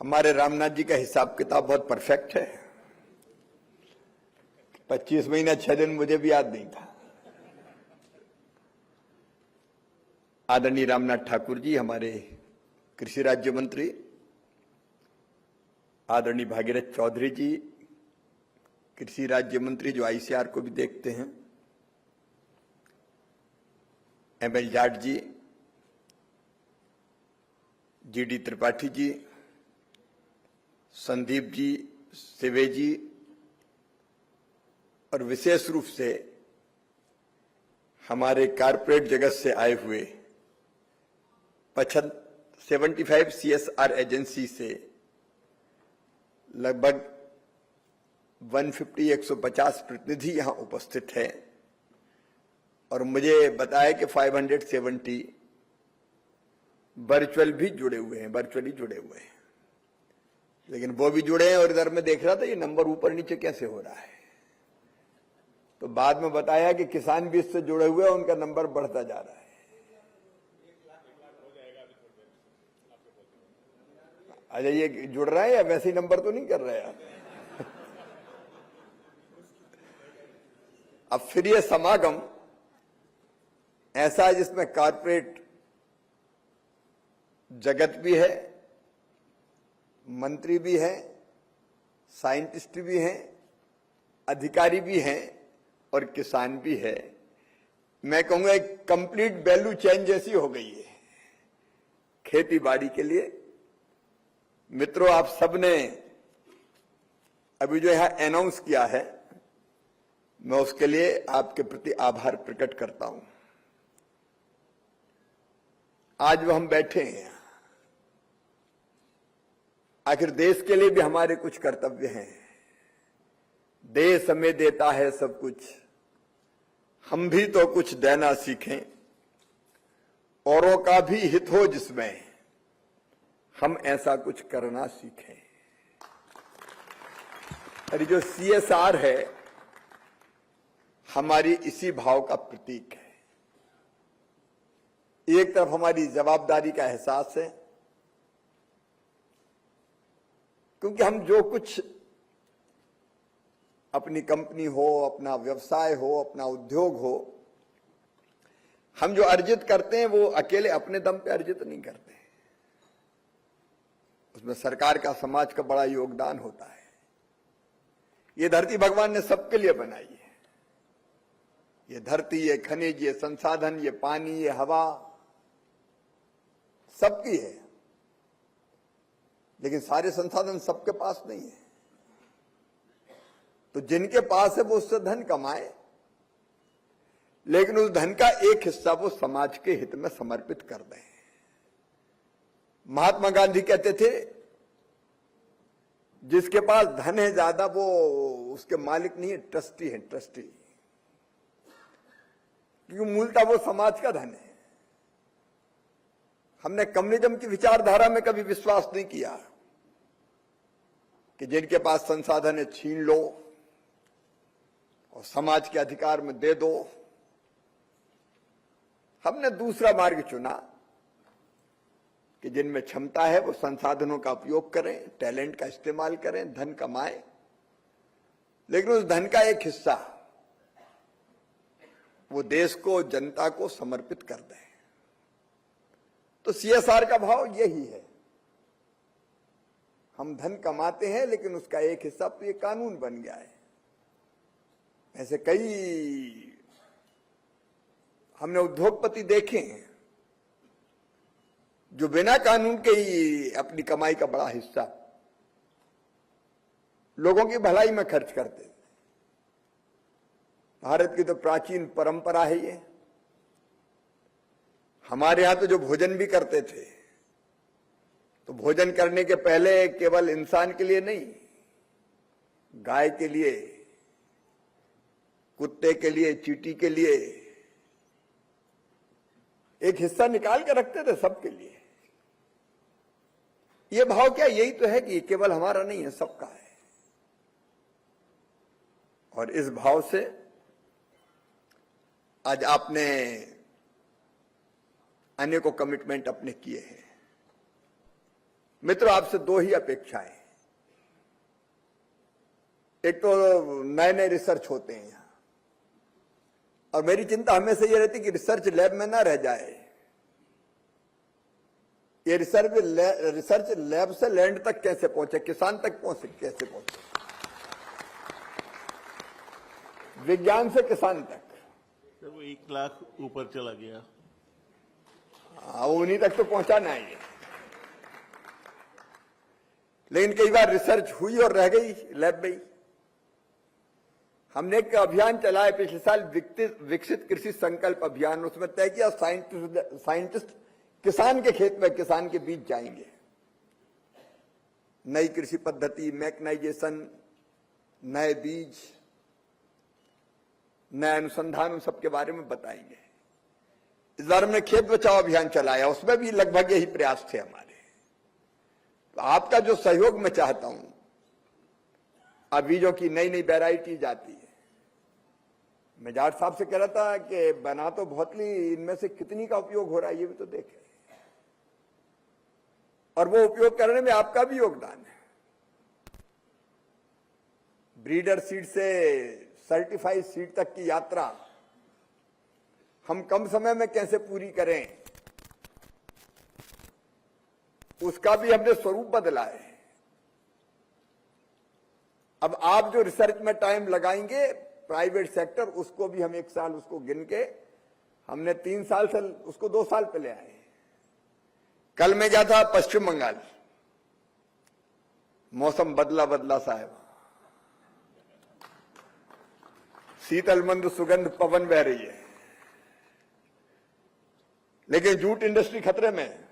हमारे रामनाथ जी का हिसाब किताब बहुत परफेक्ट है। 25 महीना 6 दिन मुझे भी याद नहीं था। आदरणीय रामनाथ ठाकुर जी हमारे कृषि राज्य मंत्री, आदरणीय भागीरथ चौधरी जी कृषि राज्य मंत्री जो आईसीआर को भी देखते हैं, एमएल जाट जी, जीडी त्रिपाठी जी, संदीप जी, सिवे जी और विशेष रूप से हमारे कारपोरेट जगत से आए हुए 75 सीएसआर एजेंसी से लगभग 150 प्रतिनिधि यहां उपस्थित हैं और मुझे बताया कि 570 वर्चुअल भी जुड़े हुए हैं, वर्चुअली जुड़े हुए हैं। लेकिन वो भी जुड़े हैं और इधर में देख रहा था ये नंबर ऊपर नीचे कैसे हो रहा है, तो बाद में बताया कि किसान भी इससे जुड़े हुए हैं, उनका नंबर बढ़ता जा रहा है। अच्छा, ये जुड़ रहा है या वैसे ही नंबर तो नहीं कर रहे हैं? अब फिर ये समागम ऐसा है जिसमें कारपोरेट जगत भी है, मंत्री भी हैं, साइंटिस्ट भी हैं, अधिकारी भी हैं और किसान भी है। मैं कहूंगा एक कंप्लीट वैल्यू चेन जैसी हो गई है खेती बाड़ी के लिए। मित्रों, आप सबने अभी जो यहां अनाउंस किया है, मैं उसके लिए आपके प्रति आभार प्रकट करता हूं। आज वो हम बैठे हैं, आखिर देश के लिए भी हमारे कुछ कर्तव्य हैं। देश हमें देता है सब कुछ, हम भी तो कुछ देना सीखें, औरों का भी हित हो जिसमें हम ऐसा कुछ करना सीखें। अरे जो सीएसआर है हमारी इसी भाव का प्रतीक है। एक तरफ हमारी जवाबदारी का एहसास है, क्योंकि हम जो कुछ अपनी कंपनी हो, अपना व्यवसाय हो, अपना उद्योग हो, हम जो अर्जित करते हैं वो अकेले अपने दम पे अर्जित नहीं करते, उसमें सरकार का, समाज का बड़ा योगदान होता है। ये धरती भगवान ने सबके लिए बनाई है। ये धरती, ये खनिज, ये संसाधन, ये पानी, ये हवा सबकी है, लेकिन सारे संसाधन सबके पास नहीं है। तो जिनके पास है वो उससे धन कमाए, लेकिन उस धन का एक हिस्सा वो समाज के हित में समर्पित कर दें। महात्मा गांधी कहते थे जिसके पास धन है ज्यादा वो उसके मालिक नहीं है, ट्रस्टी है, ट्रस्टी। क्योंकि मूलतः वो समाज का धन है। हमने कम्युनिज्म की विचारधारा में कभी विश्वास नहीं किया कि जिनके पास संसाधन है छीन लो और समाज के अधिकार में दे दो। हमने दूसरा मार्ग चुना कि जिनमें क्षमता है वो संसाधनों का उपयोग करें, टैलेंट का इस्तेमाल करें, धन कमाएं, लेकिन उस धन का एक हिस्सा वो देश को, जनता को समर्पित कर दें। तो सीएसआर का भाव यही है। हम धन कमाते हैं लेकिन उसका एक हिस्सा, तो ये कानून बन गया है। ऐसे कई हमने उद्योगपति देखे हैं जो बिना कानून के ही अपनी कमाई का बड़ा हिस्सा लोगों की भलाई में खर्च करते हैं। भारत की तो प्राचीन परंपरा है ये। हमारे यहां तो जो भोजन भी करते थे, तो भोजन करने के पहले केवल इंसान के लिए नहीं, गाय के लिए, कुत्ते के लिए, चींटी के लिए एक हिस्सा निकाल के रखते थे सबके लिए। ये भाव क्या, यही तो है कि ये केवल हमारा नहीं है, सबका है। और इस भाव से आज आपने अनेकों कमिटमेंट अपने किए हैं। मित्रों, आपसे दो ही अपेक्षाएं। एक तो नए नए रिसर्च होते हैं यहां, और मेरी चिंता हमेशा ये रहती कि रिसर्च लैब में ना रह जाए। ये रिसर्च लैब से लैंड तक कैसे पहुंचे, किसान तक कैसे पहुंचे, विज्ञान से किसान तक। जब वो 1 लाख ऊपर चला गया, उन्हीं तक तो पहुंचाना ही है। लेकिन कई बार रिसर्च हुई और रह गई लैब में ही। हमने एक अभियान चलाया पिछले साल, विकसित कृषि संकल्प अभियान। उसमें तय किया साइंटिस्ट किसान के खेत में किसान के बीच जाएंगे, नई कृषि पद्धति, मैकेनाइजेशन, नए बीज, नए अनुसंधान, उन सबके बारे में बताएंगे। इस बार हमने खेत बचाओ अभियान चलाया, उसमें भी लगभग यही प्रयास थे हमारे। तो आपका जो सहयोग मैं चाहता हूं, अब बीजों की नई नई वैरायटीज आती है। मैं जाट साहब से कह रहा था कि बना तो बहुत ली, इनमें से कितनी का उपयोग हो रहा है ये भी तो देखें, और वो उपयोग करने में आपका भी योगदान है। ब्रीडर सीड से सर्टिफाइड सीड तक की यात्रा हम कम समय में कैसे पूरी करें, उसका भी हमने स्वरूप बदला है। अब आप जो रिसर्च में टाइम लगाएंगे, प्राइवेट सेक्टर, उसको भी हम 1 साल उसको गिन के, हमने 3 साल से उसको 2 साल पहले आए। कल मैं गया था पश्चिम बंगाल, मौसम बदला बदला सा है, शीतल मंद सुगंध पवन बह रही है, लेकिन जूट इंडस्ट्री खतरे में है।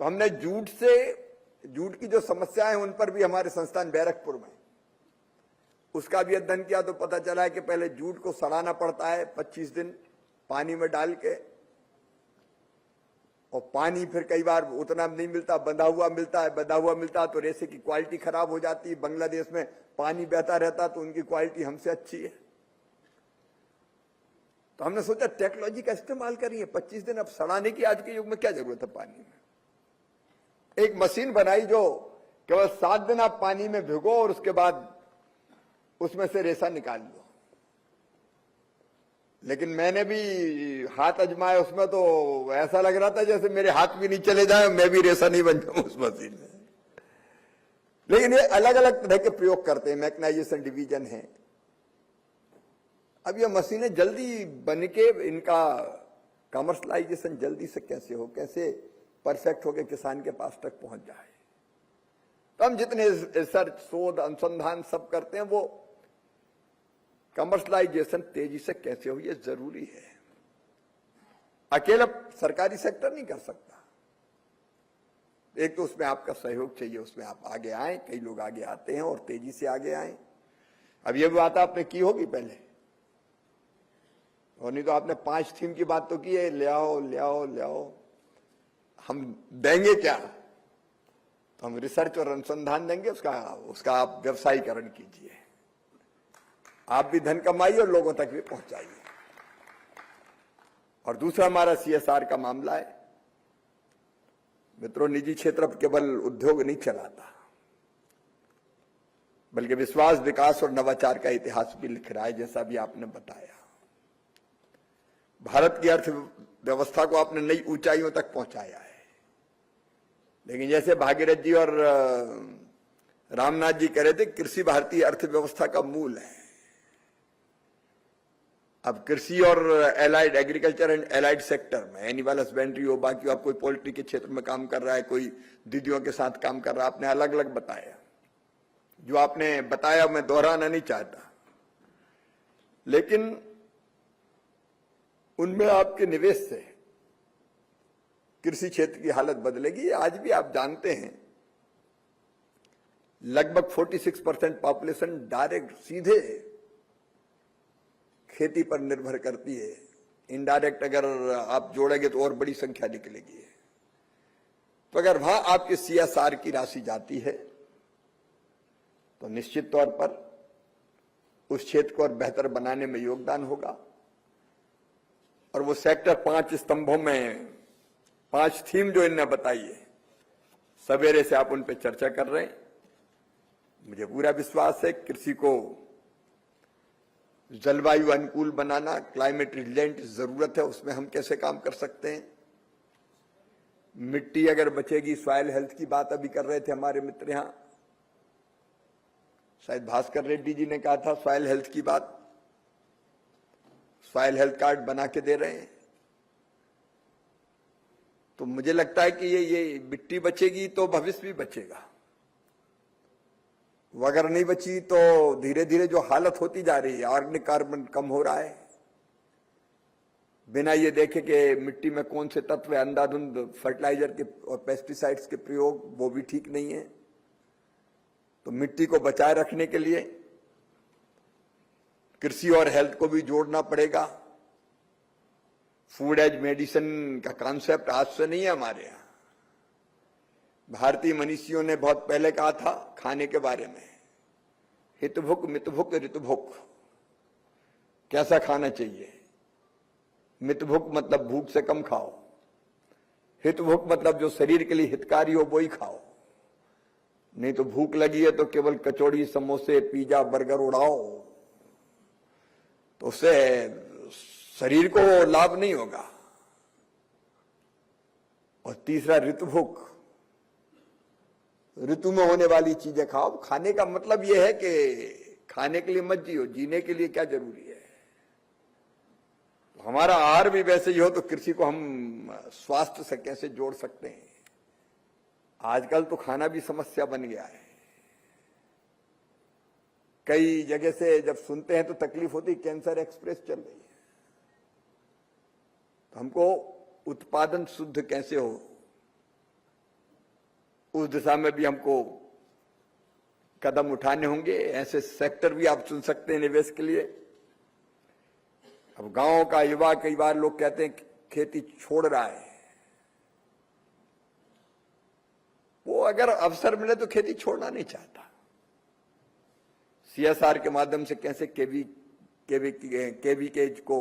तो हमने जूट की जो समस्याएं हैं उन पर भी, हमारे संस्थान बैरकपुर में, उसका भी अध्ययन किया। तो पता चला है कि पहले जूट को सड़ाना पड़ता है 25 दिन पानी में डाल के, और पानी फिर कई बार उतना नहीं मिलता, बंधा हुआ मिलता तो रेशे की क्वालिटी खराब हो जाती है। बांग्लादेश में पानी बहता रहता तो उनकी क्वालिटी हमसे अच्छी है। तो हमने सोचा टेक्नोलॉजी का इस्तेमाल करिए। 25 दिन अब सड़ाने की आज के युग में क्या जरूरत है पानी में। एक मशीन बनाई जो केवल 7 दिन आप पानी में भिगो और उसके बाद उसमें से रेशा निकाल लो। लेकिन मैंने भी हाथ अजमाया उसमें, तो ऐसा लग रहा था जैसे मेरे हाथ भी नहीं चले जाए, मैं भी रेशा नहीं बन जाऊं उस मशीन में। लेकिन ये अलग अलग तरह के प्रयोग करते हैं, मैकेनाइजेशन डिवीजन है। अब ये मशीनें जल्दी बन के, इनका कमर्शलाइजेशन जल्दी से कैसे हो, कैसे परफेक्ट होकर किसान के पास तक पहुंच जाए। तो हम जितने रिसर्च, शोध, अनुसंधान सब करते हैं, वो कमर्शलाइजेशन तेजी से कैसे हो, ये जरूरी है। अकेला सरकारी सेक्टर नहीं कर सकता। एक तो उसमें आपका सहयोग चाहिए, उसमें आप आगे आए, कई लोग आगे आते हैं और तेजी से आगे आए। अब ये बात आपने की होगी पहले, और नहीं तो आपने 5 थीम की बात तो की है, ले आओ ले आओ ले आओ। हम देंगे क्या? तो हम रिसर्च और अनुसंधान देंगे, उसका आप व्यवसायीकरण कीजिए, आप भी धन कमाइए और लोगों तक भी पहुंचाइए। और दूसरा हमारा CSR का मामला है। मित्रों, निजी क्षेत्र अब केवल उद्योग नहीं चलाता, बल्कि विश्वास, विकास और नवाचार का इतिहास भी लिख रहा है, जैसा भी आपने बताया। भारत की अर्थव्यवस्था को आपने नई ऊंचाइयों तक पहुंचाया है। लेकिन जैसे भागीरथ जी और रामनाथ जी कह रहे थे, कृषि भारतीय अर्थव्यवस्था का मूल है। अब कृषि और allied, agriculture and allied sector में, एनिमल हस्बेंड्री हो, बाकी आप कोई पोल्ट्री के क्षेत्र में काम कर रहा है, कोई दीदियों के साथ काम कर रहा है, आपने अलग अलग बताया। जो आपने बताया मैं दोहराना नहीं चाहता, लेकिन उनमें आपके निवेश से कृषि क्षेत्र की हालत बदलेगी। आज भी आप जानते हैं, लगभग 46% पॉपुलेशन डायरेक्ट, सीधे खेती पर निर्भर करती है। इनडायरेक्ट अगर आप जोड़ेंगे तो और बड़ी संख्या निकलेगी। तो अगर वहां आपके CSR की राशि जाती है तो निश्चित तौर पर उस क्षेत्र को और बेहतर बनाने में योगदान होगा। और वो सेक्टर 5 स्तंभों में 5 थीम जो इनने बताई है, सवेरे से आप उन पे चर्चा कर रहे हैं। मुझे पूरा विश्वास है कृषि को जलवायु अनुकूल बनाना, क्लाइमेट रिजिलेंट जरूरत है, उसमें हम कैसे काम कर सकते हैं। मिट्टी अगर बचेगी, सॉइल हेल्थ की बात अभी कर रहे थे हमारे मित्र यहां, शायद भास्कर रेड्डी जी ने कहा था सॉइल हेल्थ की बात। सॉइल हेल्थ कार्ड बना के दे रहे हैं। तो मुझे लगता है कि ये मिट्टी बचेगी तो भविष्य भी बचेगा। वो अगर नहीं बची तो धीरे धीरे जो हालत होती जा रही है, ऑर्गेनिक कार्बन कम हो रहा है, बिना ये देखे कि मिट्टी में कौन से तत्व है, अंधाधुंध फर्टिलाइजर के और पेस्टिसाइड्स के प्रयोग, वो भी ठीक नहीं है। तो मिट्टी को बचाए रखने के लिए कृषि और हेल्थ को भी जोड़ना पड़ेगा। फूड एज मेडिसिन का कॉन्सेप्ट आज से नहीं है हमारे यहां। भारतीय मनीषियों ने बहुत पहले कहा था खाने के बारे में, हितभुक मितभुक ऋतुभुक, कैसा खाना चाहिए। मितभुक मतलब भूख से कम खाओ, हितभुक मतलब जो शरीर के लिए हितकारी हो वो ही खाओ। नहीं तो भूख लगी है तो केवल कचौड़ी समोसे पिज्जा बर्गर उड़ाओ, तो उससे शरीर को लाभ नहीं होगा। और तीसरा ऋतुभुक, ऋतु में होने वाली चीजें खाओ। खाने का मतलब यह है कि खाने के लिए मत जियो, जीने के लिए क्या जरूरी है। तो हमारा आहार भी वैसे ही हो तो कृषि को हम स्वास्थ्य से कैसे जोड़ सकते हैं। आजकल तो खाना भी समस्या बन गया है। कई जगह से जब सुनते हैं तो तकलीफ होती, कैंसर एक्सप्रेस चल रही है। तो हमको उत्पादन शुद्ध कैसे हो, उस दिशा में भी हमको कदम उठाने होंगे। ऐसे सेक्टर भी आप चुन सकते हैं निवेश के लिए। अब गांव का युवा, कई बार लोग कहते हैं खेती छोड़ रहा है। वो अगर अवसर मिले तो खेती छोड़ना नहीं चाहता। सीएसआर के माध्यम से कैसे केवीकेज को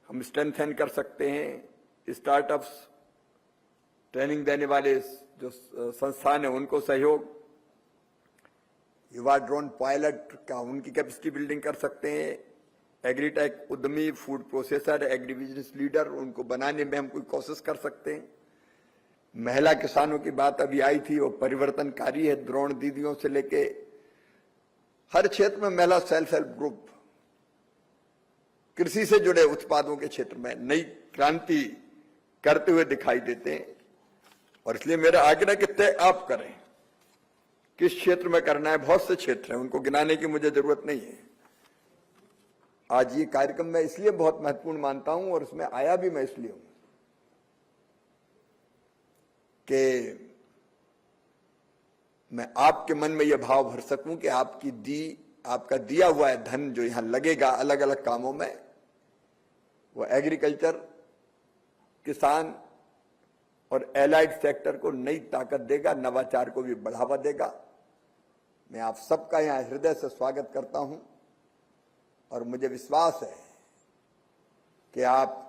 हम स्ट्रेंथन कर सकते हैं। स्टार्टअप्स, ट्रेनिंग देने वाले जो संस्थान है उनको सहयोग, युवा ड्रोन पायलट का उनकी कैपेसिटी बिल्डिंग कर सकते हैं। एग्रीटेक उद्यमी, food processor, agri business leader, उनको बनाने में हम कोई कोशिश कर सकते हैं। महिला किसानों की बात अभी आई थी, वो परिवर्तनकारी है। द्रोण दीदियों से लेके हर क्षेत्र में महिला सेल्फ हेल्प ग्रुप कृषि से जुड़े उत्पादों के क्षेत्र में नई क्रांति करते हुए दिखाई देते हैं। और इसलिए मेरा आग्रह कि तय आप करें किस क्षेत्र में करना है। बहुत से क्षेत्र हैं, उनको गिनाने की मुझे जरूरत नहीं है। आज ये कार्यक्रम मैं इसलिए बहुत महत्वपूर्ण मानता हूं और उसमें आया भी मैं इसलिए हूं कि मैं आपके मन में यह भाव भर सकूं कि आपका दिया हुआ है धन जो यहां लगेगा अलग अलग कामों में, वो एग्रीकल्चर, किसान और एलाइड सेक्टर को नई ताकत देगा, नवाचार को भी बढ़ावा देगा। मैं आप सबका यहां हृदय से स्वागत करता हूं और मुझे विश्वास है कि आप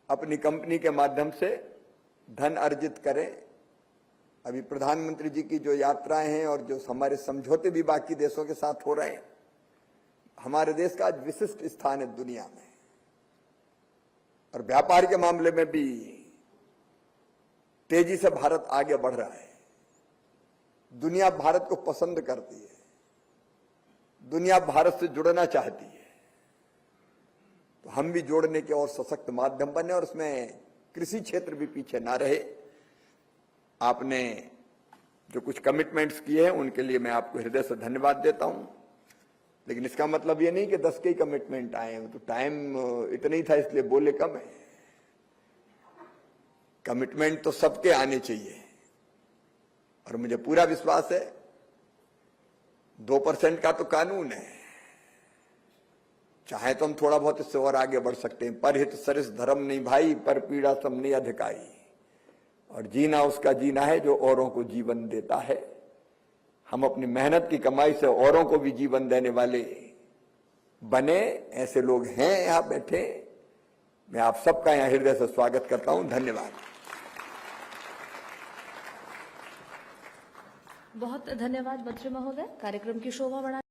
अपनी कंपनी के माध्यम से धन अर्जित करें। अभी प्रधानमंत्री जी की जो यात्राएं हैं और जो हमारे समझौते भी बाकी देशों के साथ हो रहे हैं, हमारे देश का आज विशिष्ट स्थान है दुनिया में। और व्यापार के मामले में भी तेजी से भारत आगे बढ़ रहा है। दुनिया भारत को पसंद करती है, दुनिया भारत से जुड़ना चाहती है। तो हम भी जोड़ने के और सशक्त माध्यम बने और उसमें कृषि क्षेत्र भी पीछे ना रहे। आपने जो कुछ कमिटमेंट्स किए हैं उनके लिए मैं आपको हृदय से धन्यवाद देता हूं। लेकिन इसका मतलब ये नहीं कि 10 के ही कमिटमेंट आए हैं, तो टाइम इतना ही था इसलिए बोले कम है। कमिटमेंट तो सबके आने चाहिए और मुझे पूरा विश्वास है 2% का तो कानून है, चाहे तो हम थोड़ा बहुत इससे और आगे बढ़ सकते हैं। परहित सरिस धर्म नहीं भाई, पर पीड़ा सम नहीं अधिकाई। और जीना उसका जीना है जो औरों को जीवन देता है। हम अपनी मेहनत की कमाई से औरों को भी जीवन देने वाले बने, ऐसे लोग हैं यहां बैठे। मैं आप सबका यहां हृदय से स्वागत करता हूं। धन्यवाद। बहुत धन्यवाद मंत्री महोदय, कार्यक्रम की शोभा बढ़ा